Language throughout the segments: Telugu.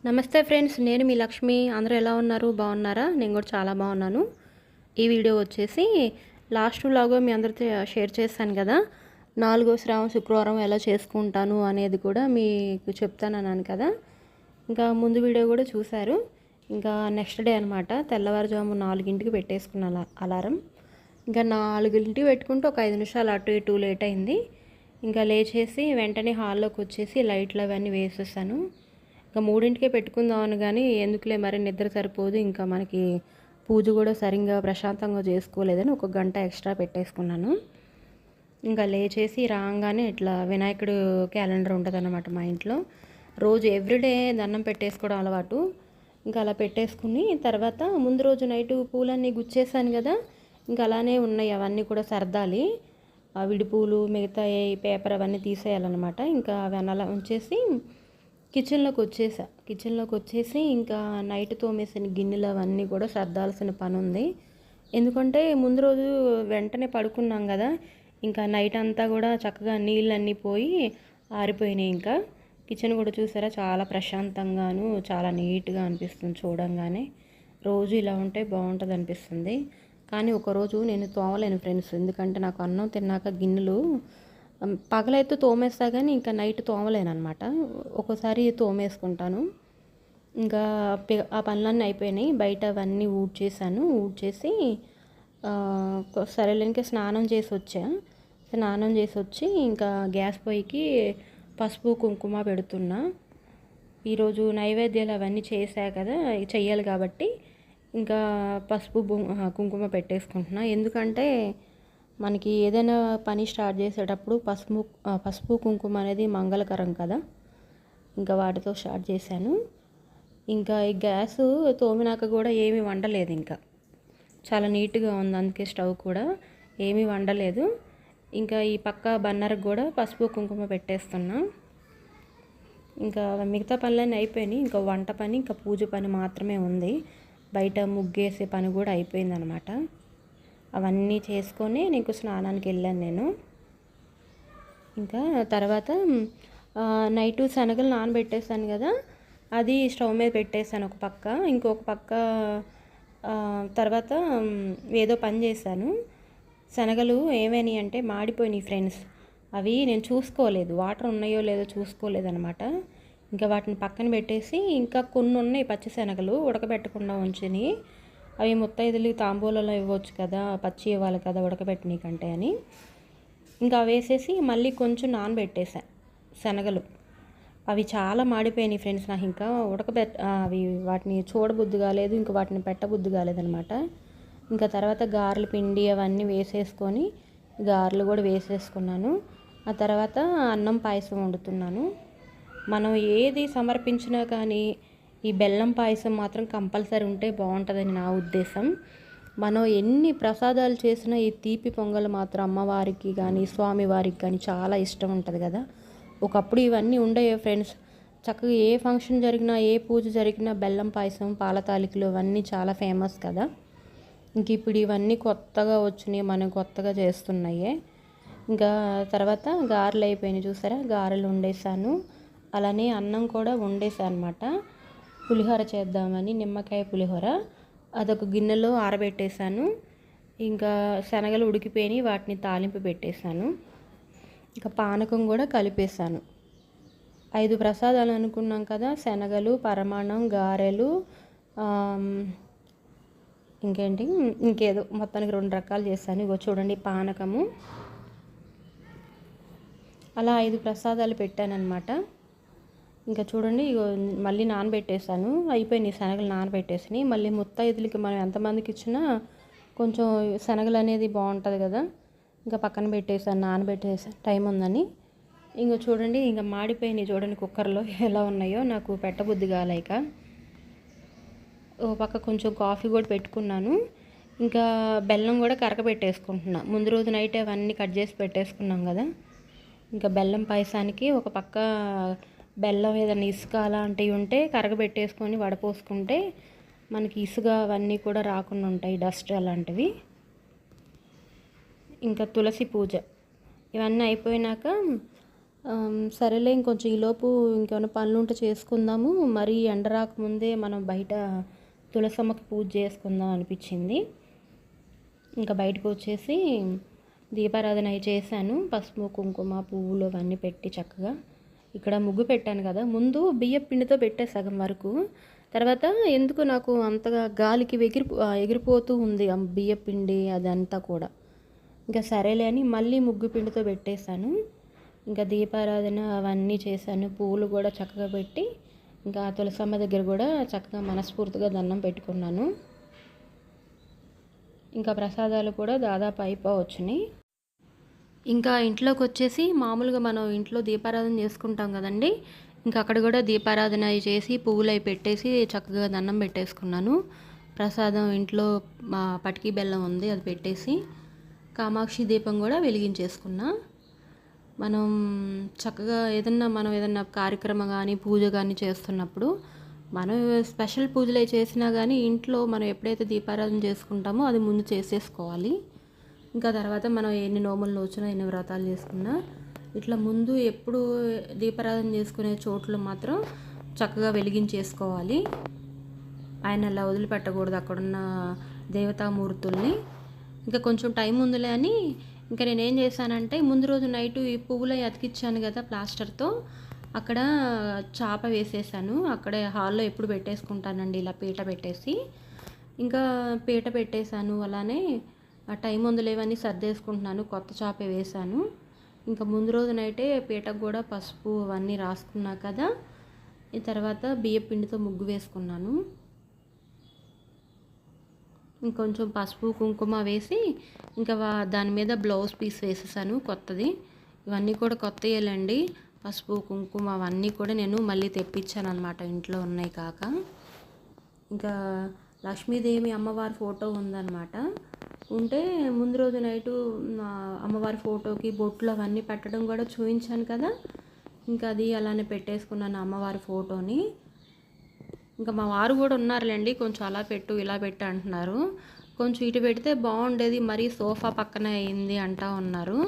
నమస్తే ఫ్రెండ్స్, నేను మీ లక్ష్మి. అందరూ ఎలా ఉన్నారు? బాగున్నారా? నేను కూడా చాలా బాగున్నాను. ఈ వీడియో వచ్చేసి లాస్ట్ వ్లాగ్లో మీ అందరితో షేర్ చేశాను కదా, 4వ శ్రావణ శుక్రవారం ఎలా చేసుకుంటాను అనేది కూడా మీకు చెప్తానన్నాను కదా. ఇంకా ముందు వీడియో కూడా చూశారు. ఇంకా నెక్స్ట్ డే అనమాట, తెల్లవారుజాము 4ంటికి పెట్టేసుకున్న అలారం. ఇంకా 4ంటికి పెట్టుకుంటే ఒక 5 నిమిషాలు అటు ఇటు లేట్ అయింది. ఇంకా లేచేసి వెంటనే హాల్లోకి వచ్చేసి లైట్లు అవన్నీ వేసేసాను. ఇంకా 3ంటికే పెట్టుకుందామని, కానీ ఎందుకులే మరి నిద్ర సరిపోదు, ఇంకా మనకి పూజ కూడా సరిగ్గా ప్రశాంతంగా చేసుకోలేదని ఒక గంట ఎక్స్ట్రా పెట్టేసుకున్నాను. ఇంకా లేచేసి రాగానే ఇట్లా వినాయకుడు క్యాలెండర్ ఉంటుంది అన్నమాట మా ఇంట్లో. రోజు ఎవ్రీడే దండం పెట్టేసుకోవడం అలవాటు. ఇంకా అలా పెట్టేసుకుని తర్వాత ముందు రోజు నైటు పూలన్నీ గుచ్చేసాను కదా, ఇంకా అలానే ఉన్నాయి, అవన్నీ కూడా సర్దాలి. విడి పూలు మిగతా పేపర్ అవన్నీ తీసేయాలన్నమాట. ఇంకా అవి అలా ఉంచేసి కిచెన్లోకి వచ్చేసి ఇంకా నైట్ తోమేసిన గిన్నెలు అవన్నీ కూడా సర్దాల్సిన పని ఉంది. ఎందుకంటే ముందు రోజు వెంటనే పడుకున్నాం కదా, ఇంకా నైట్ అంతా కూడా చక్కగా నీళ్ళన్నీ పోయి ఆరిపోయినాయి. ఇంకా కిచెన్ కూడా చూసారా, చాలా ప్రశాంతంగాను చాలా నీట్గా అనిపిస్తుంది చూడంగానే. రోజు ఇలా ఉంటే బాగుంటుంది అనిపిస్తుంది. కానీ ఒకరోజు నేను తోమలేను ఫ్రెండ్స్, ఎందుకంటే నాకు అన్నం తిన్నాక గిన్నెలు పగలైతే తోమేస్తా, కానీ ఇంకా నైట్ తోమలేను అనమాట. ఒక్కోసారి తోమేసుకుంటాను. ఇంకా ఆ పనులన్నీ అయిపోయినాయి. బయట అవన్నీ ఊడ్చేసి సరేలే ఇంకా స్నానం చేసి వచ్చి ఇంకా గ్యాస్ పొయ్యికి పసుపు కుంకుమ పెడుతున్నా. ఈరోజు నైవేద్యాలు అవన్నీ చేశా కదా, చెయ్యాలి కాబట్టి ఇంకా పసుపు కుంకుమ పెట్టేసుకుంటున్నా. ఎందుకంటే మనకి ఏదైనా పని స్టార్ట్ చేసేటప్పుడు పసుపు కుంకుమ అనేది మంగళకరం కదా, ఇంకా వాటితో స్టార్ట్ చేశాను. ఇంకా ఈ గ్యాస్ తోమినాక కూడా ఏమీ వండలేదు, ఇంకా చాలా నీట్గా ఉంది, అందుకే స్టవ్ కూడా ఏమీ వండలేదు. ఇంకా ఈ పక్క బన్నర్కి కూడా పసుపు కుంకుమ పెట్టేస్తున్నా. ఇంకా మిగతా పనులన్నీ అయిపోయినాయి. ఇంకా వంట పని, ఇంకా పూజ పని మాత్రమే ఉంది. బయట ముగ్గేసే పని కూడా అయిపోయిందనమాట. అవన్నీ చేసుకొని నీకు స్నానానికి వెళ్ళాను నేను. ఇంకా తర్వాత నైటు శనగలు నానబెట్టేసాను కదా, అది స్టవ్ మీద పెట్టేశాను ఒక పక్క. ఇంకొక పక్క తర్వాత ఏదో పని చేశాను. శనగలు ఏమైనాయి అంటే మాడిపోయినాయి ఫ్రెండ్స్. అవి నేను చూసుకోలేదు, వాటర్ ఉన్నాయో లేదో చూసుకోలేదు అనమాట. ఇంకా వాటిని పక్కన పెట్టేసి ఇంకా కొన్ని ఉన్నాయి పచ్చి శనగలు ఉడకబెట్టకుండా ఉంచిని. అవి ముత్తైదులకి తాంబూలలో ఇవ్వచ్చు కదా, పచ్చి ఇవ్వాలి కదా ఉడకబెట్టిన కంటే అని. ఇంకా వేసేసి మళ్ళీ కొంచెం నానబెట్టేసా శనగలు. అవి చాలా మాడిపోయినాయి ఫ్రెండ్స్. నాకు ఇంకా అవి వాటిని చూడబుద్ధి కాలేదు, ఇంకా వాటిని పెట్టబుద్ధి కాలేదనమాట. ఇంకా తర్వాత గారెల పిండి అవన్నీ వేసేసుకొని గారెలు కూడా వేసేసుకున్నాను. ఆ తర్వాత అన్నం పాయసం వండుతున్నాను. మనం ఏది సమర్పించినా కానీ ఈ బెల్లం పాయసం మాత్రం కంపల్సరీ ఉంటే బాగుంటుందని నా ఉద్దేశం. మనం ఎన్ని ప్రసాదాలు చేసినా ఈ తీపి పొంగల్ మాత్రం అమ్మవారికి కానీ స్వామివారికి కానీ చాలా ఇష్టం ఉంటుంది కదా. ఒకప్పుడు ఇవన్నీ ఉండేవి ఫ్రెండ్స్. చక్కగా ఏ ఫంక్షన్ జరిగినా ఏ పూజ జరిగినా బెల్లం పాయసం పాల తాలికలు ఇవన్నీ చాలా ఫేమస్ కదా. ఇంక ఇప్పుడు ఇవన్నీ కొత్తగా వచ్చినాయి, మనం కొత్తగా చేస్తున్నాయి. ఇంకా తర్వాత గారెలు అయిపోయినాయి చూసారా, గారెలు వండేసాను. అలానే అన్నం కూడా వండేసాను అనమాట. పులిహోర చేద్దామని, నిమ్మకాయ పులిహోర, అదొక గిన్నెలో ఆరబెట్టేశాను. ఇంకా శనగలు ఉడికిపోయి వాటిని తాలింపు పెట్టేశాను. ఇంకా పానకం కూడా కలిపేశాను. 5 ప్రసాదాలు అనుకున్నాం కదా, శనగలు, పరమాన్నం, గారెలు, ఇంకేదో మొత్తానికి 2 రకాలు చేశాను. ఇగో చూడండి పానకము. అలా 5 ప్రసాదాలు పెట్టానన్నమాట. ఇంకా చూడండి ఇగో మళ్ళీ నానబెట్టేసాను. అయిపోయినాయి శనగలు నానబెట్టేసినాయి. మళ్ళీ ముత్తైదులకి మనం ఎంతమందికి ఇచ్చినా కొంచెం శనగలు అనేది బాగుంటుంది కదా, ఇంకా పక్కన పెట్టేసాను, నానబెట్టేసాను టైం ఉందని. ఇంక చూడండి ఇంకా మాడిపోయినాయి చూడండి కుక్కర్లో ఎలా ఉన్నాయో, నాకు పెట్టబుద్ధి కాలేక ఓ పక్క కొంచెం కాఫీ కూడా పెట్టుకున్నాను. ఇంకా బెల్లం కూడా కరగబెట్టేసుకుంటున్నా. ముందు రోజు నైట్ అవన్నీ కట్ చేసి పెట్టేసుకున్నాం కదా. ఇంకా బెల్లం పాయసానికి ఒక పక్క బెల్లం ఏదైనా ఇసుక అలాంటివి ఉంటే కరగబెట్టేసుకొని వడపోసుకుంటే మనకి ఇసుక అవన్నీ కూడా రాకుండా ఉంటాయి, డస్ట్ అలాంటివి. ఇంకా తులసి పూజ ఇవన్నీ అయిపోయినాక సరేలే ఇంకొంచెం ఈలోపు ఇంకేమైనా పనులుంటే చేసుకుందాము, మరీ ఎండ రాకముందే మనం బయట తులసమ్మకి పూజ చేసుకుందాం అనిపించింది. ఇంకా బయటకు వచ్చేసి దీపారాధన అయి చేశాను. పసుపు కుంకుమ పువ్వులు అవన్నీ పెట్టి చక్కగా ఇక్కడ ముగ్గు పెట్టాను కదా. ముందు బియ్యం పిండితో పెట్టే సగం వరకు, తర్వాత ఎందుకు నాకు అంతగా గాలికి ఎగిరిపోతూ ఉంది ఆ బియ్యం పిండి అదంతా కూడా. ఇంకా సరేలే అని మళ్ళీ ముగ్గు పిండితో పెట్టేశాను. ఇంకా దీపారాధన అవన్నీ చేశాను. పువ్వులు కూడా చక్కగా పెట్టి ఇంకా తులసమ్మ దగ్గర కూడా చక్కగా మనస్ఫూర్తిగా దండం పెట్టుకున్నాను. ఇంకా ప్రసాదాలు కూడా దాదాపు అయిపోవచ్చుని. ఇంకా ఇంట్లోకి వచ్చేసి మామూలుగా మనం ఇంట్లో దీపారాధన చేసుకుంటాం కదండి, ఇంకా అక్కడ కూడా దీపారాధన అవి చేసి పువ్వులు అవి పెట్టేసి చక్కగా దండం పెట్టేసుకున్నాను. ప్రసాదం ఇంట్లో పటికీ బెల్లం ఉంది, అది పెట్టేసి కామాక్షి దీపం కూడా వెలిగించేసుకున్నా. మనం చక్కగా మనం ఏదన్నా కార్యక్రమం కానీ పూజ కానీ చేస్తున్నప్పుడు మనం స్పెషల్ పూజలు చేసినా కానీ ఇంట్లో మనం ఎప్పుడైతే దీపారాధన చేసుకుంటామో అది ముందు చేసేసుకోవాలి. ఇంకా తర్వాత మనం ఎన్ని నోములు నోచినా ఎన్ని వ్రతాలు చేసుకున్నా ఇట్లా ముందు ఎప్పుడు దీపారాధన చేసుకునే చోట్లు మాత్రం చక్కగా వెలిగించేసుకోవాలి. ఆయన అలా వదిలిపెట్టకూడదు అక్కడున్న దేవతామూర్తుల్ని. ఇంకా కొంచెం టైం ఉందిలే అని ఇంకా నేనేం చేశానంటే ముందు రోజు నైటు ఈ పువ్వులు అతికిచ్చాను కదా ప్లాస్టర్తో, అక్కడ చాప వేసేసాను. అక్కడే హాల్లో ఎప్పుడు పెట్టేసుకుంటానండి ఇలా పీట పెట్టేసి. ఇంకా పీట పెట్టేశాను. అలానే ఆ టైం ఉందిలేవని సర్దేసుకుంటున్నాను. కొత్త చాపే వేశాను. ఇంకా ముందు రోజు నైటే పీటకు కూడా పసుపు అవన్నీ రాసుకున్నా కదా. ఈ తర్వాత బియ్యం పిండితో ముగ్గు వేసుకున్నాను. ఇంకొంచెం పసుపు కుంకుమ వేసి ఇంకా దాని మీద బ్లౌజ్ పీస్ వేసేసాను కొత్తది. ఇవన్నీ కూడా కొత్తయేలండి. పసుపు కుంకుమ అవన్నీ కూడా నేను మళ్ళీ తెప్పించాను అనమాట, ఇంట్లో ఉన్నాయి కాక. ఇంకా లక్ష్మీదేవి అమ్మవారి ఫోటో ఉందన్నమాట. ఉంటే ముందు రోజు నైటు అమ్మవారి ఫోటోకి బొట్లు అవన్నీ పెట్టడం కూడా చూపించాను కదా. ఇంకా అది అలానే పెట్టేసుకున్నాను అమ్మవారి ఫోటోని. ఇంకా మా వారు కూడా ఉన్నారులేండి, కొంచెం అలా పెట్టు ఇలా పెట్టు అంటున్నారు. కొంచెం ఇటు పెడితే బాగుండేది, మరీ సోఫా పక్కన అయింది అంటా ఉన్నారు.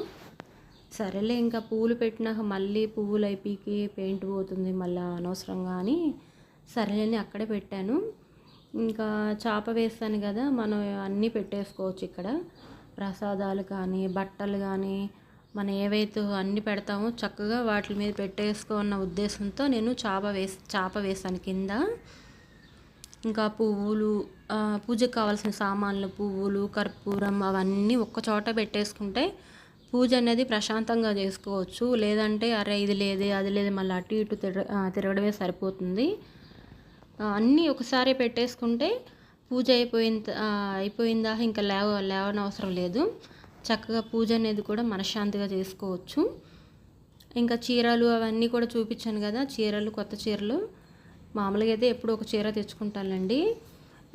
సరేలే ఇంకా పువ్వులు పెట్టినాక మళ్ళీ పువ్వులు అయిపోయి పెయింట్ పోతుంది మళ్ళీ అనవసరంగా అని సరేలేని అక్కడే పెట్టాను. ఇంకా చాప వేస్తాను కదా, మనం అన్నీ పెట్టేసుకోవచ్చు ఇక్కడ. ప్రసాదాలు కానీ బట్టలు కానీ మనం ఏవైతే అన్నీ పెడతామో చక్కగా వాటి మీద పెట్టేసుకోన్న ఉద్దేశంతో నేను చాప వేసాను కింద. ఇంకా పువ్వులు, పూజకు కావాల్సిన సామాన్లు, పువ్వులు, కర్పూరం అవన్నీ ఒక్క చోట పెట్టేసుకుంటే పూజ అనేది ప్రశాంతంగా చేసుకోవచ్చు. లేదంటే అరే ఇది లేదే అది లేదు మళ్ళీ అటు ఇటు తిరగడమే సరిపోతుంది. అన్నీ ఒకసారి పెట్టేసుకుంటే పూజ అయిపోయిందా ఇంకా లేవనవసరం లేదు. చక్కగా పూజ అనేది కూడా మనశ్శాంతిగా చేసుకోవచ్చు. ఇంకా చీరలు అవన్నీ కూడా చూపించాను కదా, చీరలు కొత్త చీరలు. మామూలుగా అయితే ఎప్పుడు ఒక చీర తెచ్చుకుంటానండి.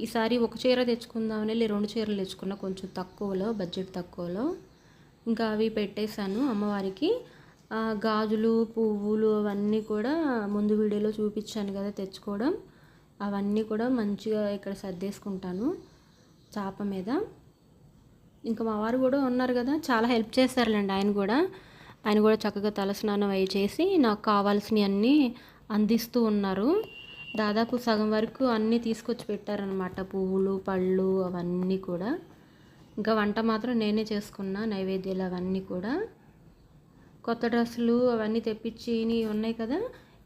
ఈసారి ఒక చీర తెచ్చుకుందామని 2 చీరలు తెచ్చుకున్నా, కొంచెం తక్కువలో, బడ్జెట్ తక్కువలో. ఇంకా అవి పెట్టేశాను అమ్మవారికి. గాజులు పువ్వులు అవన్నీ కూడా ముందు వీడియోలో చూపించాను కదా తెచ్చుకోవడం, అవన్నీ కూడా మంచిగా ఇక్కడ సర్దేసుకుంటాను చాప మీద. ఇంకా మా వారు కూడా ఉన్నారు కదా, చాలా హెల్ప్ చేస్తారులేండి. ఆయన కూడా చక్కగా తలస్నానం అవి చేసి నాకు కావాల్సినవి అన్నీ అందిస్తూ ఉన్నారు. దాదాపు సగం వరకు అన్నీ తీసుకొచ్చి పెట్టారనమాట, పువ్వులు పళ్ళు అవన్నీ కూడా. ఇంకా వంట మాత్రం నేనే చేసుకున్నా, నైవేద్యాలు అవన్నీ కూడా. కొత్త డ్రెస్సులు అవన్నీ తెప్పించి ఉన్నాయి కదా,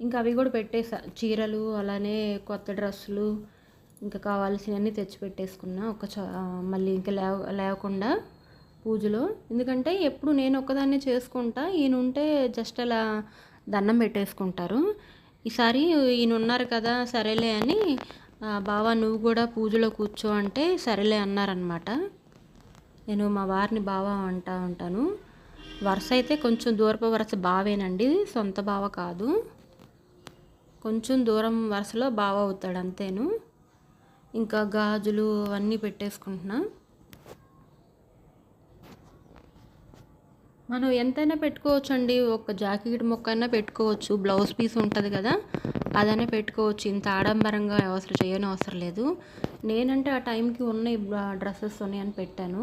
ఇంకా అవి కూడా పెట్టేసా. చీరలు అలానే కొత్త డ్రెస్సులు ఇంకా కావాల్సినవన్నీ తెచ్చి పెట్టేసుకున్నా మళ్ళీ ఇంకా లేవకుండా పూజలో. ఎందుకంటే ఎప్పుడు నేను ఒక్కదాన్నే చేసుకుంటా, ఈయన ఉంటే జస్ట్ అలా దండం పెట్టేసుకుంటారు. ఈసారి ఈయన ఉన్నారు కదా సరేలే అని, బావా నువ్వు కూడా పూజలో కూర్చో అంటే సరేలే అన్నారనమాట. నేను మా వారిని బావా అంటా ఉంటాను. వరుస అయితే కొంచెం దూరపు వరుస బావేనండి, సొంత బావ కాదు. కొంచెం దూరం వరుసలో బావ అవుతాడు అంతేను. ఇంకా గాజులు అవన్నీ పెట్టేసుకుంటున్నా. మనం ఎంతైనా పెట్టుకోవచ్చు అండి, ఒక జాకెట్ ముక్క అయినా పెట్టుకోవచ్చు, బ్లౌజ్ పీస్ ఉంటుంది కదా అదనే పెట్టుకోవచ్చు. ఇంత ఆడంబరంగా చేయనవసరం లేదు. నేనంటే ఆ టైంకి ఉన్నాయి డ్రెస్సెస్ ఉన్నాయని పెట్టాను.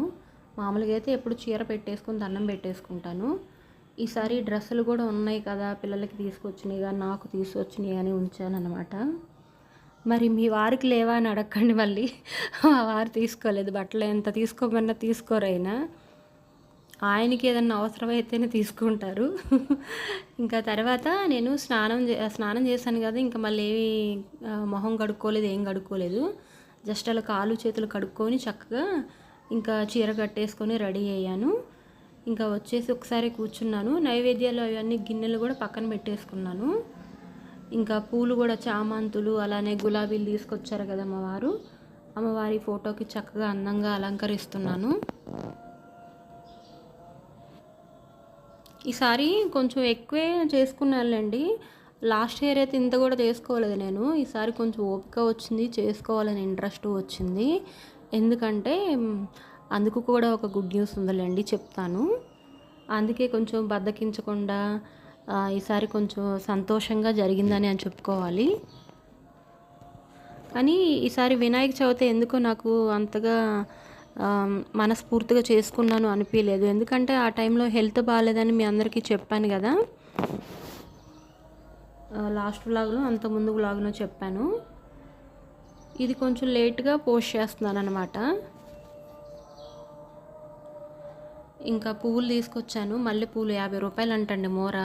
మామూలుగా అయితే ఎప్పుడు చీర పెట్టేసుకొని దండం పెట్టేసుకుంటాను. ఈసారి డ్రెస్సులు కూడా ఉన్నాయి కదా, పిల్లలకి తీసుకొచ్చినాయి కానీ నాకు తీసుకొచ్చినాయి అని ఉంచానన్నమాట. మరి మీ వారికి లేవా అని అడగండి మళ్ళీ. మా వారు తీసుకోలేదు బట్టలు, ఎంత తీసుకోమన్నా తీసుకోరైనా. ఆయనకి ఏదన్నా అవసరమైతేనే తీసుకుంటారు. ఇంకా తర్వాత నేను స్నానం చేశాను కదా, ఇంకా మళ్ళీ ఏమి మొహం కడుక్కోలేదు, ఏం కడుక్కోలేదు. జస్ట్ అలా కాళ్ళు చేతులు కడుక్కొని చక్కగా ఇంకా చీర కట్టేసుకొని రెడీ అయ్యాను. ఇంకా వచ్చేసి ఒకసారి కూర్చున్నాను. నైవేద్యాలు అవన్నీ గిన్నెలు కూడా పక్కన పెట్టేసుకున్నాను. ఇంకా పూలు కూడా చామంతులు అలానే గులాబీలు తీసుకొచ్చారు కదా మా వారు, అమ్మవారి ఫోటోకి చక్కగా అందంగా అలంకరిస్తున్నాను. ఈసారి కొంచెం ఎక్కువే చేసుకున్నానులేండి. లాస్ట్ ఇయర్ అయితే ఇంత కూడా చేసుకోలేదు నేను. ఈసారి కొంచెం ఓపిక వచ్చింది, చేసుకోవాలని ఇంట్రెస్ట్ వచ్చింది. ఎందుకంటే అందుకు కూడా ఒక గుడ్ న్యూస్ ఉందిలేండి, చెప్తాను. అందుకే కొంచెం బద్దకించకుండా ఈసారి కొంచెం సంతోషంగా జరిగిందని అని చెప్పుకోవాలి. కానీ ఈసారి వినాయక చవితి ఎందుకో నాకు అంతగా మనస్ఫూర్తిగా చేసుకున్నాను అనిపించలేదు. ఎందుకంటే ఆ టైంలో హెల్త్ బాగాలేదని మీ అందరికీ చెప్పాను కదా, లాస్ట్ వ్లాగ్లో, అంత ముందు వ్లాగ్లో చెప్పాను. ఇది కొంచెం లేట్గా పోస్ట్ చేస్తున్నాను అనమాట. ఇంకా పువ్వులు తీసుకొచ్చాను, మల్లెపూలు 50 రూపాయలు అంటండి మూర.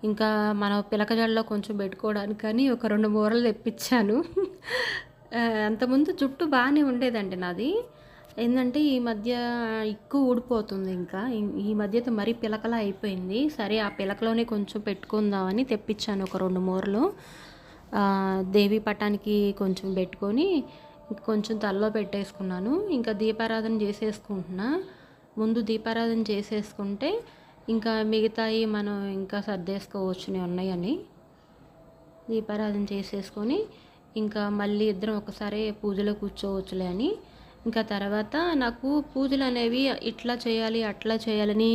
ఇంకా మన పిలకజల్లో కొంచెం పెట్టుకోవడానికి కానీ ఒక 2 మూరలు తెప్పించాను. అంతకుముందు జుట్టు బాగానే ఉండేదండి నాది. ఏంటంటే ఈ మధ్య ఎక్కువ ఊడిపోతుంది. ఇంకా ఈ మధ్య అయితే మరీ పిలకలా అయిపోయింది. సరే ఆ పిలకలోనే కొంచెం పెట్టుకుందామని తెప్పించాను ఒక 2 మూరలు. దేవి పటానికి కొంచెం పెట్టుకొని కొంచెం తలలో పెట్టేసుకున్నాను. ఇంకా దీపారాధన చేసేసుకుంటున్నా. ముందు దీపారాధన చేసేసుకుంటే ఇంకా మిగతాయి మనం ఇంకా సర్దేసుకోవచ్చునే ఉన్నాయని. దీపారాధన చేసేసుకొని ఇంకా మళ్ళీ ఇద్దరం ఒకసారి పూజలో కూర్చోవచ్చులే అని. ఇంకా తర్వాత నాకు పూజలు అనేవి ఇట్లా చేయాలి అట్లా చేయాలని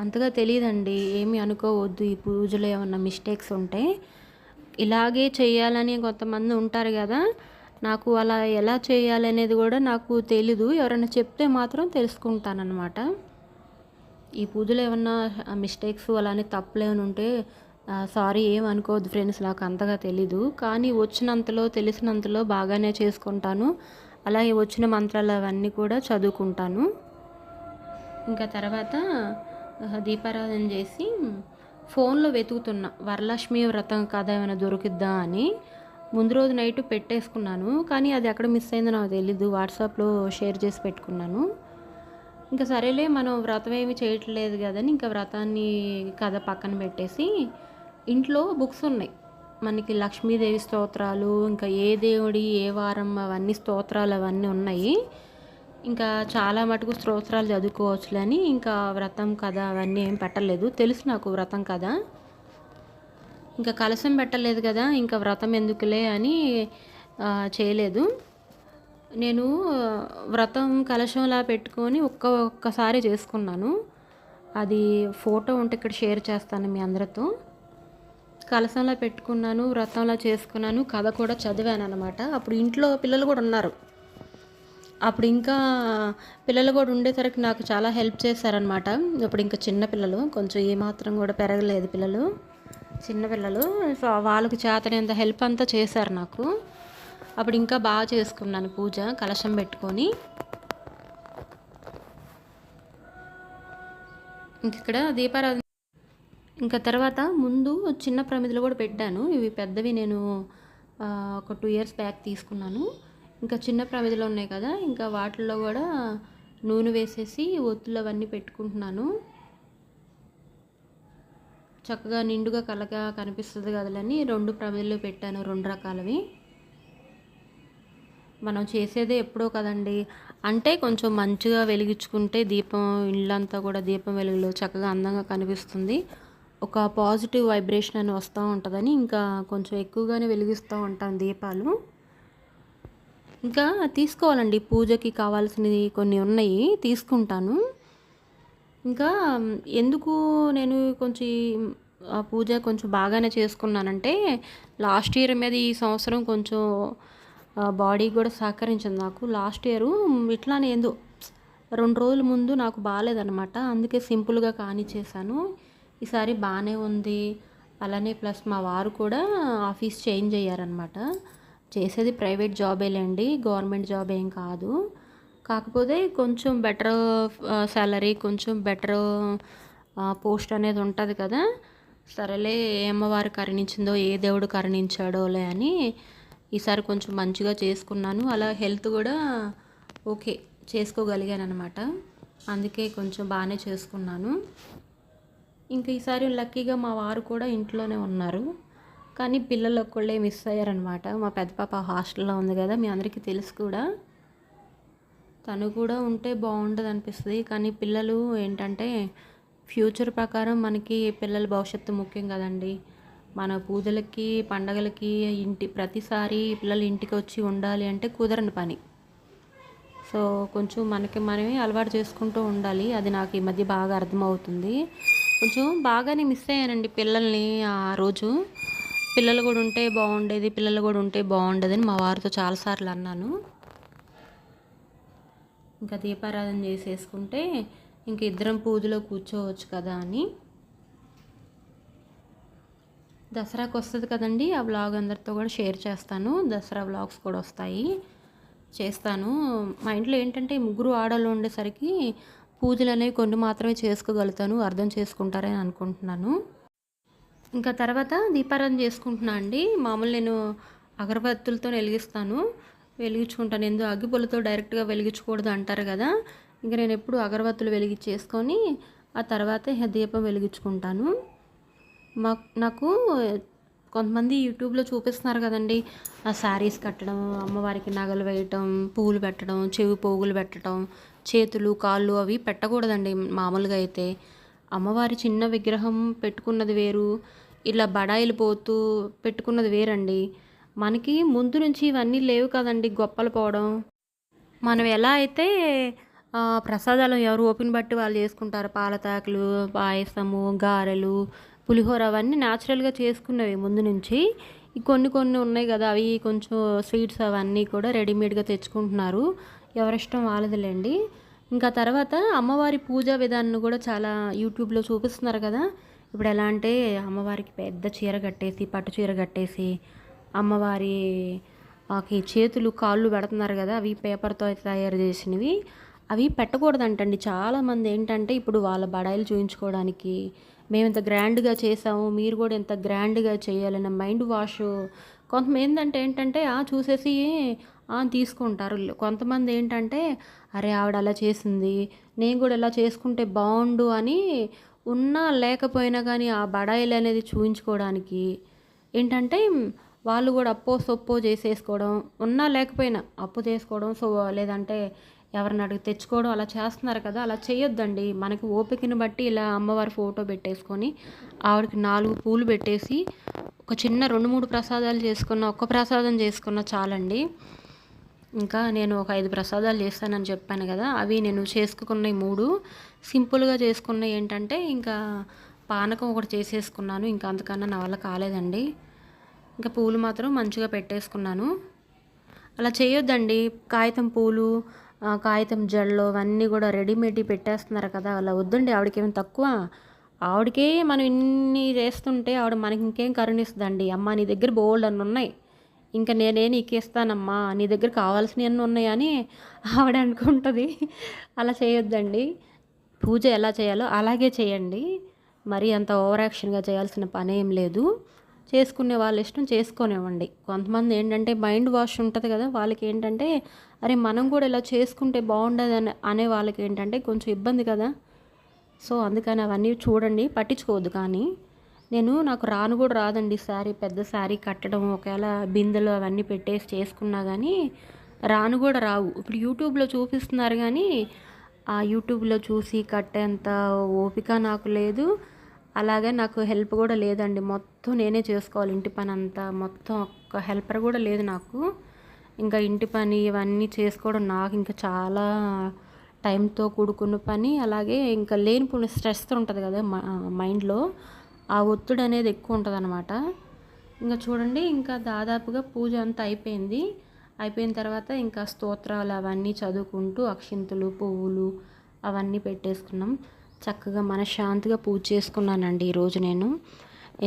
అంతగా తెలియదండి. ఏమీ అనుకోవద్దు, ఈ పూజలో ఏమన్నా మిస్టేక్స్ ఉంటే. ఇలాగే చేయాలని కొంతమంది ఉంటారు కదా, నాకు అలా ఎలా చేయాలనేది కూడా నాకు తెలీదు. ఎవరైనా చెప్తే మాత్రం తెలుసుకుంటానన్నమాట. ఈ పూజలో ఏమన్నా మిస్టేక్స్ అలానే తప్పులు ఏమైనా ఉంటే సారీ, ఏమనుకోవద్దు ఫ్రెండ్స్, నాకు అంతగా తెలీదు. కానీ వచ్చినంతలో తెలిసినంతలో బాగానే చేసుకుంటాను. అలాగే వచ్చిన మంత్రాలు అవన్నీ కూడా చదువుకుంటాను. ఇంకా తర్వాత దీపారాధన చేసి ఫోన్లో వెతుకుతున్నా వరలక్ష్మి వ్రతం కథ ఏమైనా దొరికిద్దా అని. ముందు రోజు నైట్ పెట్టేసుకున్నాను, కానీ అది ఎక్కడ మిస్ అయిందో నాకు తెలీదు. వాట్సాప్లో షేర్ చేసి పెట్టుకున్నాను. ఇంకా సరేలే, మనం వ్రతం ఏమి చేయట్లేదు కదని ఇంకా వ్రతాన్ని కథ పక్కన పెట్టేసి ఇంట్లో బుక్స్ ఉన్నాయి మనకి, లక్ష్మీదేవి స్తోత్రాలు, ఇంకా ఏ దేవుడి ఏ వారం అవన్నీ స్తోత్రాలు అవన్నీ ఉన్నాయి. ఇంకా చాలా మటుకు స్తోత్రాలు చదువుకోవచ్చులే అని ఇంకా వ్రతం కథ అవన్నీ ఏం పెట్టలేదు. తెలుసు నాకు వ్రతం కథ. ఇంకా కలశం పెట్టలేదు కదా, ఇంకా వ్రతం ఎందుకులే అని చేయలేదు. నేను వ్రతం కలశంలా పెట్టుకొని ఒక్కసారి చేసుకున్నాను. అది ఫోటో ఉంటే ఇక్కడ షేర్ చేస్తాను మీ అందరితో. కలశంలా పెట్టుకున్నాను, వ్రతంలా చేసుకున్నాను, కథ కూడా చదివాను అనమాట. అప్పుడు ఇంట్లో పిల్లలు కూడా ఉన్నారు. అప్పుడు ఇంకా పిల్లలు కూడా ఉండేసరికి నాకు చాలా హెల్ప్ చేశారనమాట. అప్పుడు ఇంకా చిన్నపిల్లలు, కొంచెం ఏమాత్రం కూడా పెరగలేదు పిల్లలు, చిన్నపిల్లలు. సో వాళ్ళకి చేతనంత హెల్ప్ అంతా చేశారు నాకు. అప్పుడు ఇంకా బాగా చేసుకున్నాను పూజ కలశం పెట్టుకొని. ఇంక ఇక్కడ దీపారాధన. ఇంకా తర్వాత ముందు చిన్న ప్రమిదలు కూడా పెట్టాను. ఇవి పెద్దవి నేను ఒక 2 years బ్యాక్ తీసుకున్నాను. ఇంకా చిన్న ప్రమిదలు ఉన్నాయి కదా, ఇంకా వాటిల్లో కూడా నూనె వేసేసి ఒత్తులు అవన్నీ పెట్టుకుంటున్నాను. చక్కగా నిండుగా కలగా కనిపిస్తుంది కదలని 2 ప్రమిదలు పెట్టాను, 2 రకాలవి. మనం చేసేదే ఎప్పుడో కదండి, అంటే కొంచెం మంచిగా వెలిగించుకుంటే దీపం, ఇళ్ళంతా కూడా దీపం వెలుగులో చక్కగా అందంగా కనిపిస్తుంది. ఒక పాజిటివ్ వైబ్రేషన్ అని వస్తూ ఉంటుందని ఇంకా కొంచెం ఎక్కువగానే వెలిగిస్తూ ఉంటాను దీపాలు. ఇంకా తీసుకోవాలండి, పూజకి కావాల్సినవి కొన్ని ఉన్నాయి, తీసుకుంటాను. ఇంకా ఎందుకు నేను కొంచెం ఆ పూజ కొంచెం బాగానే చేసుకున్నానంటే, లాస్ట్ ఇయర్ మీద ఈ సంవత్సరం కొంచెం బాడీ కూడా సహకరించింది నాకు. లాస్ట్ ఇయర్ ఇట్లానే ఏందో 2 రోజుల ముందు నాకు బాగాలేదనమాట, అందుకే సింపుల్గా కానిచ్చేసాను. ఈసారి బాగానే ఉంది. అలానే ప్లస్ మా వారు కూడా ఆఫీస్ చేంజ్ అయ్యారనమాట. చేసేది ప్రైవేట్ జాబేలేండి, గవర్నమెంట్ జాబ్ ఏం కాదు. కాకపోతే కొంచెం బెటర్ సాలరీ, కొంచెం బెటర్ పోస్ట్ అనేది ఉంటుంది కదా. సరేలే, ఏ అమ్మవారు కరుణించిందో, ఏ దేవుడు కరుణించాడోలే అని ఈసారి కొంచెం మంచిగా చేసుకున్నాను. అలా హెల్త్ కూడా ఓకే చేసుకోగలిగాను అనమాట. అందుకే కొంచెం బాగానే చేసుకున్నాను. ఇంకా ఈసారి లక్కీగా మా వారు కూడా ఇంట్లోనే ఉన్నారు. కానీ పిల్లలు ఒక్కళ్ళే మిస్ అయ్యారనమాట. మా పెద్ద పాప హాస్టల్లో ఉంది కదా, మీ అందరికీ తెలుసు కూడా. తను కూడా ఉంటే బాగుంటుంది అనిపిస్తుంది. కానీ పిల్లలు ఏంటంటే ఫ్యూచర్ ప్రకారం మనకి పిల్లల భవిష్యత్తు ముఖ్యం కదండి. మన పూజలకి, పండగలకి ప్రతిసారి పిల్లలు ఇంటికి వచ్చి ఉండాలి అంటే కుదరని పని. సో కొంచెం మనకి మనమే అలవాటు చేసుకుంటూ ఉండాలి. అది నాకు ఈ మధ్య బాగా అర్థమవుతుంది. కొంచెం బాగానే మిస్ అయ్యానండి పిల్లల్ని ఆ రోజు. పిల్లలు కూడా ఉంటే బాగుండేది, పిల్లలు కూడా ఉంటే బాగుండేదని మా వారితో చాలాసార్లు అన్నాను. ఇంకా దీపారాధన చేసేసుకుంటే ఇంక ఇద్దరం పూజలో కూర్చోవచ్చు కదా అని. దసరాకు వస్తుంది కదండి, ఆ వ్లాగ్ అందరితో కూడా షేర్ చేస్తాను. దసరా వ్లాగ్స్ కూడా వస్తాయి, చేస్తాను. మా ఇంట్లో ఏంటంటే ముగ్గురు ఆడవాళ్ళు ఉండేసరికి పూజలు అనేవి కొన్ని మాత్రమే చేసుకోగలుగుతాను. అర్థం చేసుకుంటారని అనుకుంటున్నాను. ఇంకా తర్వాత దీపారాధన చేసుకుంటున్నా అండి. మామూలు నేను అగరబత్తులతో వెలిగించుకుంటాను. ఎందుకు అగ్గిపుల్లతో డైరెక్ట్గా వెలిగించకూడదు అంటారు కదా. ఇంకా నేను ఎప్పుడు అగరబత్తులు వెలిగించేసుకొని ఆ తర్వాత దీపం వెలిగించుకుంటాను. నాకు కొంతమంది యూట్యూబ్లో చూపిస్తున్నారు కదండి, ఆ శారీస్ కట్టడం, అమ్మవారికి నగలు వేయటం, పూలు పెట్టడం, చెవి పోగులు పెట్టడం, చేతులు కాళ్ళు అవి పెట్టకూడదండి. మామూలుగా అయితే అమ్మవారి చిన్న విగ్రహం పెట్టుకున్నది వేరు, ఇలా బడాయిలు పోతూ పెట్టుకున్నది వేరండి. మనకి ముందు నుంచి ఇవన్నీ లేవు కదండి, గొప్పలు పోవడం. మనం ఎలా అయితే ప్రసాదాలు ఎవరు ఓపిక బట్టి వాళ్ళు చేసుకుంటారు. పాలతాకులు, పాయసము, గారెలు, పులిహోర అవన్నీ న్యాచురల్గా చేసుకున్నవి ముందు నుంచి. కొన్ని కొన్ని ఉన్నాయి కదా, అవి కొంచెం స్వీట్స్ అవన్నీ కూడా రెడీమేడ్గా తెచ్చుకుంటున్నారు. ఎవరిష్టం వాళ్ళదిలేండి. ఇంకా తర్వాత అమ్మవారి పూజా విధానం కూడా చాలా యూట్యూబ్లో చూపిస్తున్నారు కదా. ఇప్పుడు ఎలా అంటే అమ్మవారికి పెద్ద చీర కట్టేసి, పట్టు చీర కట్టేసి, అమ్మవారి చేతులు కాళ్ళు పెడుతున్నారు కదా, అవి పేపర్తో తయారు చేసినవి. అవి పెట్టకూడదంటండి. చాలామంది ఏంటంటే ఇప్పుడు వాళ్ళ బడాయిలు చూయించుకోవడానికి మేము ఇంత గ్రాండ్గా చేసాము, మీరు కూడా ఇంత గ్రాండ్గా చేయాలన్న మైండ్ వాష్ కొంతమంది ఏంటంటే చూసేసి తీసుకుంటారు. కొంతమంది ఏంటంటే అరే ఆవిడ అలా చేసింది, నేను కూడా ఇలా చేసుకుంటే బాగుండు అని ఉన్నా లేకపోయినా కానీ ఆ బడాయిలు అనేది చూయించుకోవడానికి ఏంటంటే వాళ్ళు కూడా అప్పో సొప్పో చేసేసుకోవడం, ఉన్నా లేకపోయినా అప్పు చేసుకోవడం, సో లేదంటే ఎవరిని అడిగి తెచ్చుకోవడం అలా చేస్తున్నారు కదా. అలా చేయొద్దండి. మనకి ఓపికని బట్టి ఇలా అమ్మవారి ఫోటో పెట్టేసుకొని ఆవిడకి 4 పూలు పెట్టేసి ఒక చిన్న 2-3 ప్రసాదాలు చేసుకున్న, ఒక్క ప్రసాదం చేసుకున్న చాలండి. ఇంకా నేను ఒక 5 ప్రసాదాలు చేస్తానని చెప్పాను కదా, అవి నేను చేసుకున్నవి 3 సింపుల్గా చేసుకున్నవి ఏంటంటే ఇంకా పానకం ఒకటి చేసేసుకున్నాను. ఇంకా అంతకన్నా నా వల్ల కాలేదండి. ఇంకా పూలు మాత్రం మంచిగా పెట్టేసుకున్నాను. అలా చేయొద్దండి. కాగితం పూలు, కాగితం జడలు అవన్నీ కూడా రెడీమేడ్ పెట్టేస్తున్నారు కదా, అలా వద్దండి. ఆవిడకేమి తక్కువ, ఆవిడకే మనం ఇన్ని చేస్తుంటే ఆవిడ మనకి ఇంకేం కరుణిస్తుందండి. అమ్మ నీ దగ్గర బోల్డ్ అన్నీ ఉన్నాయి, ఇంకా నేనే నీకు ఇస్తానమ్మా, నీ దగ్గర కావాల్సినవి అన్నీ ఉన్నాయని ఆవిడ అనుకుంటుంది. అలా చేయొద్దండి. పూజ ఎలా చేయాలో అలాగే చేయండి. మరి అంత ఓవర్ యాక్షన్గా చేయాల్సిన పని ఏం లేదు. చేసుకునే వాళ్ళ ఇష్టం చేసుకొనివ్వండి. కొంతమంది ఏంటంటే మైండ్ వాష్ ఉంటుంది కదా, వాళ్ళకి ఏంటంటే అరే మనం కూడా ఇలా చేసుకుంటే బాగుండదు అనే వాళ్ళకి ఏంటంటే కొంచెం ఇబ్బంది కదా. సో అందుకని అవన్నీ చూడండి, పట్టించుకోవద్దు. కానీ నాకు రాను కూడా రాదండి శారీ, పెద్ద శారీ కట్టడం. ఒకవేళ బిందెలు అవన్నీ పెట్టేసి చేసుకున్నా కానీ రాను కూడా రావు. ఇప్పుడు యూట్యూబ్లో చూపిస్తున్నారు కానీ ఆ యూట్యూబ్లో చూసి కట్టేంత ఓపిక నాకు లేదు. అలాగే నాకు హెల్ప్ కూడా లేదండి. మొత్తం నేనే చేసుకోవాలి ఇంటి పని అంతా. మొత్తం ఒక్క హెల్పర్ కూడా లేదు నాకు. ఇంకా ఇంటి పని ఇవన్నీ చేసుకోవడం నాకు ఇంకా చాలా టైంతో కూడుకున్న పని. అలాగే ఇంకా లేనిపోయిన స్ట్రెస్ ఉంటుంది కదా మైండ్లో, ఆ ఒత్తిడి అనేది ఎక్కువ ఉంటుంది అనమాట. ఇంకా చూడండి, ఇంకా దాదాపుగా పూజ అంతా అయిపోయింది. అయిపోయిన తర్వాత ఇంకా స్తోత్రాలు అవన్నీ చదువుకుంటూ అక్షింతలు, పువ్వులు అవన్నీ పెట్టేసుకున్నాం. చక్కగా మనశ్శాంతిగా పూజ చేసుకున్నానండి ఈరోజు నేను.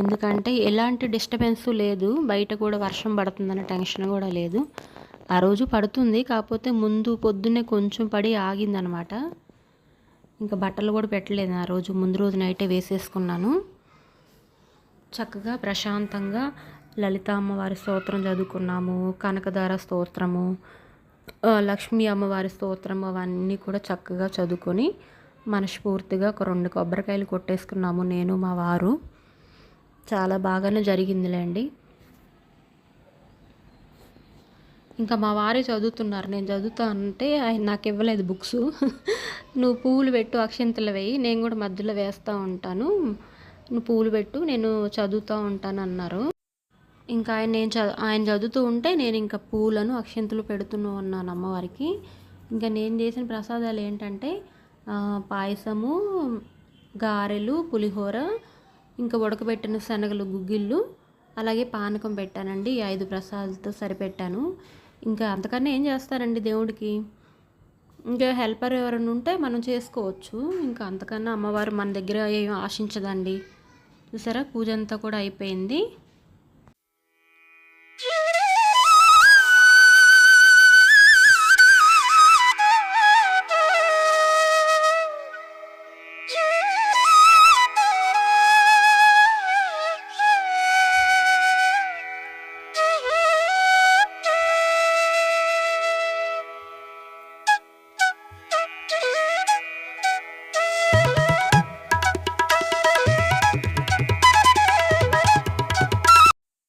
ఎందుకంటే ఎలాంటి డిస్టర్బెన్స్ లేదు, బయట కూడా వర్షం పడుతుందన్న టెన్షన్ కూడా లేదు. ఆ రోజు పడుతుంది, కాకపోతే ముందు పొద్దున్నే కొంచెం పడి ఆగిందనమాట. ఇంకా బట్టలు కూడా పెట్టలేదు ఆ రోజు, ముందు రోజు నైటే వేసేసుకున్నాను. చక్కగా ప్రశాంతంగా లలిత అమ్మవారి స్తోత్రం చదువుకున్నాము, కనకదార స్తోత్రము, లక్ష్మీ అమ్మవారి స్తోత్రము, అవన్నీ కూడా చక్కగా చదువుకొని మనస్ఫూర్తిగా ఒక 2 కొబ్బరికాయలు కొట్టేసుకున్నాము నేను మా వారు. చాలా బాగానే జరిగిందిలేండి. ఇంకా మా వారే చదువుతున్నారు, నేను చదువుతా అంటే ఆయన నాకు ఇవ్వలేదు బుక్స్. నువ్వు పువ్వులు పెట్టు, అక్షింతలు వేయి, నేను కూడా మధ్యలో వేస్తూ ఉంటాను, నువ్వు పువ్వులు పెట్టు, నేను చదువుతూ ఉంటాను అన్నారు. ఇంకా ఆయన చదువుతూ ఉంటే నేను ఇంకా పూలను అక్షింతలు పెడుతూనే ఉన్నాను అమ్మవారికి. ఇంకా నేను చేసిన ప్రసాదాలు ఏంటంటే పాయసము, గారెలు, పులిహోర, ఇంకా ఉడకబెట్టిన శనగలు, గుగ్గిళ్ళు, అలాగే పానకం పెట్టానండి. 5 ప్రసాదాలతో సరిపెట్టాను. ఇంకా అంతకన్నా ఏం చేస్తారండి దేవుడికి. ఇంకా హెల్పర్ ఎవరైనా ఉంటే మనం చేసుకోవచ్చు. ఇంకా అంతకన్నా అమ్మవారు మన దగ్గర ఏం ఆశించదండి. చూసారా, పూజ అంతా కూడా అయిపోయింది.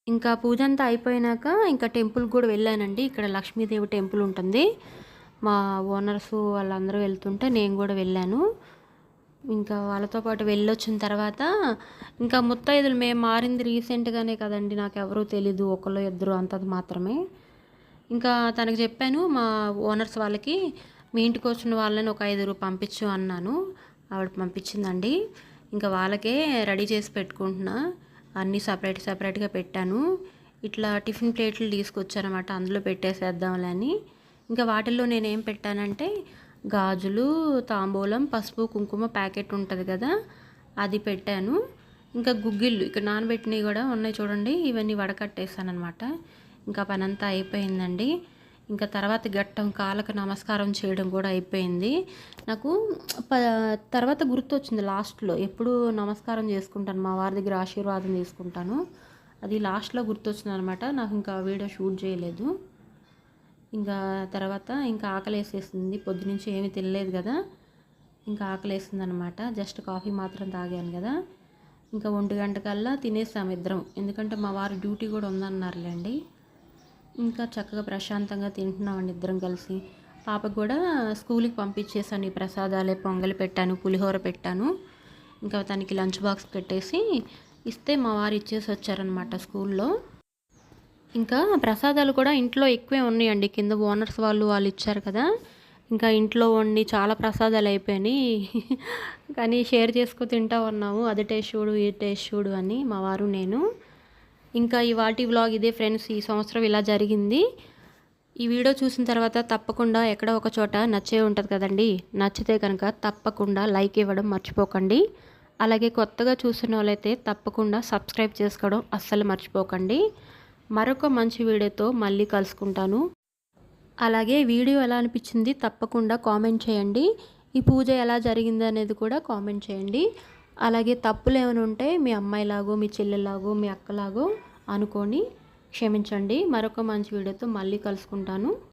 ఇంకా పూజ అంతా అయిపోయినాక ఇంకా టెంపుల్కి కూడా వెళ్ళానండి. ఇక్కడ లక్ష్మీదేవి టెంపుల్ ఉంటుంది, మా ఓనర్స్ వాళ్ళందరూ వెళ్తుంటే నేను కూడా వెళ్ళాను. ఇంకా వాళ్ళతో పాటు వెళ్ళొచ్చిన తర్వాత ఇంకా ముత్తైదులు మేము మారింది రీసెంట్గానే కదండి, నాకు ఎవరూ తెలీదు, ఒకళ్ళు ఇద్దరు అంతది మాత్రమే. ఇంకా తనకు చెప్పాను మా ఓనర్స్ వాళ్ళకి, మీ ఇంటికి వచ్చిన వాళ్ళని ఒక 5 పంపించు అన్నాను. ఆవిడ పంపించిందండి. ఇంకా వాళ్ళకే రెడీ చేసి పెట్టుకుంటున్నా, అన్నీ సపరేట్గా పెట్టాను. ఇట్లా టిఫిన్ ప్లేట్లు తీసుకొచ్చారన్నమాట, అందులో పెట్టేసేద్దాంలే అని. ఇంకా వాటిల్లో నేనేం పెట్టానంటే గాజులు, తాంబూలం, పసుపు కుంకుమ ప్యాకెట్ ఉంటుంది కదా, అది పెట్టాను. ఇంకా గుగ్గిళ్ళు ఇక్కడ నానబెట్టినవి కూడా ఉన్నాయి చూడండి, ఇవన్నీ వడకట్టేసాను అనమాట. ఇంకా పని అంతా అయిపోయిందండి. ఇంకా తర్వాత గట్టం కాళ్ళకు నమస్కారం చేయడం కూడా అయిపోయింది. నాకు తర్వాత గుర్తొచ్చింది లాస్ట్లో, ఎప్పుడు నమస్కారం చేసుకుంటాను మా వారి దగ్గర ఆశీర్వాదం తీసుకుంటాను, అది లాస్ట్లో గుర్తొచ్చింది అనమాట. నాకు ఇంకా వీడియో షూట్ చేయలేదు. ఇంకా తర్వాత ఇంకా ఆకలేసేసింది, పొద్దునుంచి ఏమీ తినలేదు కదా, ఇంకా ఆకలేసింది అనమాట. జస్ట్ కాఫీ మాత్రం తాగాను కదా. ఇంకా 1 గంటకల్లా తినేసాము ఇద్దరం, ఎందుకంటే మా వారు డ్యూటీ కూడా ఉందన్నారులేండి. ఇంకా చక్కగా ప్రశాంతంగా తింటున్నామండి ఇద్దరం కలిసి. పాపకు కూడా స్కూల్కి పంపించేసాను, ఈ ప్రసాదాలే పొంగలి పెట్టాను, పులిహోర పెట్టాను. ఇంకా తనకి లంచ్ బాక్స్ పెట్టేసి ఇస్తే మా వారు ఇచ్చేసి వచ్చారనమాట స్కూల్లో. ఇంకా ప్రసాదాలు కూడా ఇంట్లో ఎక్కువే ఉన్నాయండి, కింద ఓనర్స్ వాళ్ళు ఇచ్చారు కదా, ఇంకా ఇంట్లో వండి చాలా ప్రసాదాలు అయిపోయినాయి. కానీ షేర్ చేసుకు తింటా ఉన్నాము, అది టేస్ట్ చూడు, ఈ టేస్ట్ చూడు అని మా వారు నేను. ఇంకా ఇవాల్టి వ్లాగ్ ఇదే ఫ్రెండ్స్, ఈ సంవత్సరం ఇలా జరిగింది. ఈ వీడియో చూసిన తర్వాత తప్పకుండా ఎక్కడో ఒక చోట నచ్చే ఉంటుంది కదండి, నచ్చితే కనుక తప్పకుండా లైక్ ఇవ్వడం మర్చిపోకండి. అలాగే కొత్తగా చూసిన వాళ్ళైతే తప్పకుండా సబ్స్క్రైబ్ చేసుకోవడం అస్సలు మర్చిపోకండి. మరొక మంచి వీడియోతో మళ్ళీ కలుసుకుంటాను. అలాగే వీడియో ఎలా అనిపించింది తప్పకుండా కామెంట్ చేయండి. ఈ పూజ ఎలా జరిగింది అనేది కూడా కామెంట్ చేయండి. అలాగే తప్పులు ఏమైనా ఉంటే మీ అమ్మాయిలాగో, మీ చెల్లెలాగో, మీ అక్కలాగో అనుకొని క్షమించండి. మరొక మంచి వీడియోతో మళ్ళీ కలుసుకుంటాను.